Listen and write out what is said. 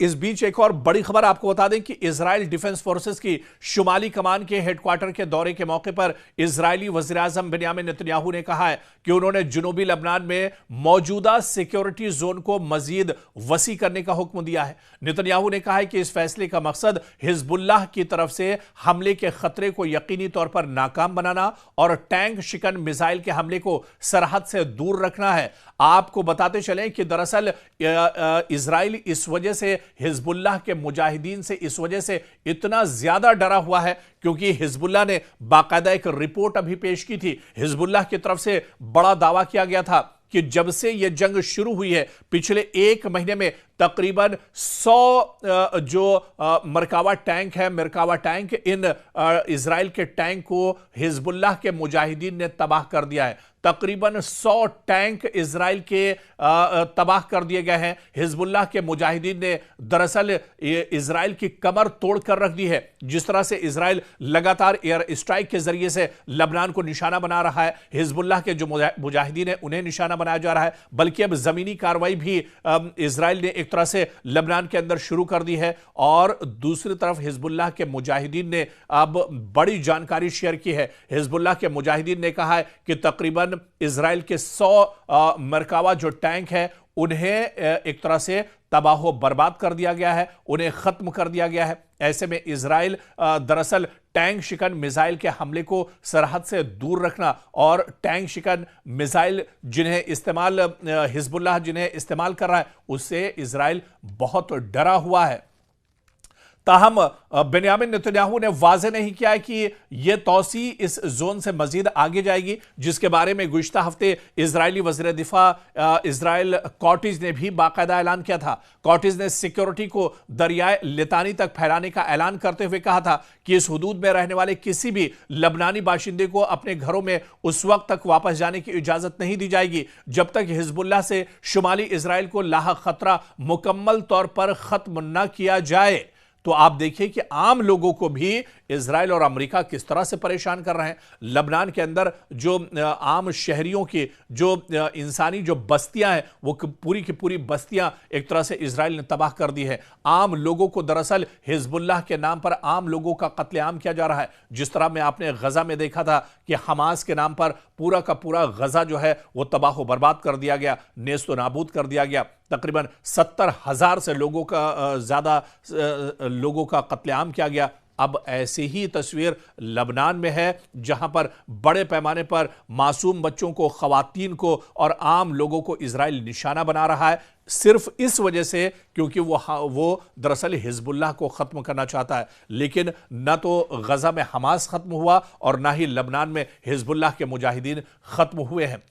इस बीच एक और बड़ी खबर आपको बता दें कि इजराइल डिफेंस फोर्सेस की शुमाली कमान के हेडक्वार्टर के दौरे के मौके पर इजरायली वज़ीर-ए-आज़म बिन्यामिन नेतन्याहू ने कहा है कि उन्होंने जुनूबी लबनान में मौजूदा सिक्योरिटी जोन को मजीद वसी करने का हुक्म दिया है। नेतन्याहू ने कहा है कि इस फैसले का मकसद हिजबुल्लाह की तरफ से हमले के खतरे को यकीनी तौर पर नाकाम बनाना और टैंक शिकन मिसाइल के हमले को सरहद से दूर रखना है। आपको बताते चलें कि दरअसल इजराइल इस वजह से हिजबुल्लाह के मुजाहिदीन से इस वजह से इतना ज्यादा डरा हुआ है क्योंकि हिजबुल्लाह ने बाकायदा एक रिपोर्ट अभी पेश की थी। हिजबुल्लाह की तरफ से बड़ा दावा किया गया था कि जब से यह जंग शुरू हुई है पिछले एक महीने में तकरीबन 100 जो मरकावा टैंक है, मरकावा टैंक, इन इजराइल के टैंक को हिजबुल्लाह के मुजाहिदीन ने तबाह कर दिया है। तकरीबन 100 टैंक इजराइल के तबाह कर दिए गए हैं। हिजबुल्लाह के मुजाहिदीन ने दरअसल इजराइल की कमर तोड़ कर रख दी है। जिस तरह से इजराइल लगातार एयर स्ट्राइक के जरिए से लबनान को निशाना बना रहा है, हिजबुल्लाह के जो मुजाहिदीन है उन्हें निशाना बनाया जा रहा है, बल्कि अब जमीनी कार्रवाई भी इजराइल ने एक तरह से लबनान के अंदर शुरू कर दी है। और दूसरी तरफ हिजबुल्लाह के मुजाहिदीन ने अब बड़ी जानकारी शेयर की है। हिजबुल्लाह के मुजाहिदीन ने कहा है कि तकरीबन इजराइल के 100 मरकावा जो टैंक है उन्हें एक तरह से तबाह बर्बाद कर दिया गया है, उन्हें खत्म कर दिया गया है। ऐसे में इजराइल दरअसल टैंक शिकन मिसाइल के हमले को सरहद से दूर रखना और टैंक शिकन मिसाइल हिजबुल्लाह जिन्हें इस्तेमाल कर रहा है उससे इजराइल बहुत डरा हुआ है। ताहम बिन्यामिन नेतन्याहू ने वाज़ेह नहीं किया है कि यह तौसी इस जोन से मजीद आगे जाएगी, जिसके बारे में गुज़िश्ता हफ्ते इजरायली वज़ीर दिफा इजराइल कॉटिज ने भी बाकायदा ऐलान किया था। कॉटिज ने सिक्योरिटी को दरियाए लितानी तक फैलाने का ऐलान करते हुए कहा था कि इस हुदूद में रहने वाले किसी भी लबनानी बाशिंदे को अपने घरों में उस वक्त तक वापस जाने की इजाजत नहीं दी जाएगी जब तक हिजबुल्लाह से शुमाली इजराइल को लाहक खतरा मुकम्मल तौर पर खत्म न किया जाए। तो आप देखिए कि आम लोगों को भी इजराइल और अमेरिका किस तरह से परेशान कर रहे हैं। लबनान के अंदर जो आम शहरियों की जो इंसानी जो बस्तियां हैं वो पूरी की पूरी बस्तियां एक तरह से इजराइल ने तबाह कर दी है। आम लोगों को दरअसल हिजबुल्लाह के नाम पर आम लोगों का कत्लेआम किया जा रहा है। जिस तरह में आपने गजा में देखा था कि हमास के नाम पर पूरा का पूरा गजा जो है वो तबाह बर्बाद कर दिया गया, नेस्तो नाबूद कर दिया गया। तकरीबन 70,000 से ज्यादा लोगों का कत्लेआम किया गया। अब ऐसी ही तस्वीर लबनान में है जहां पर बड़े पैमाने पर मासूम बच्चों को, खवातीन को और आम लोगों को इजराइल निशाना बना रहा है, सिर्फ इस वजह से क्योंकि वो दरअसल हिजबुल्लाह को खत्म करना चाहता है। लेकिन न तो गजा में हमास खत्म हुआ और ना ही लबनान में हिजबुल्लाह के मुजाहिदीन खत्म हुए हैं।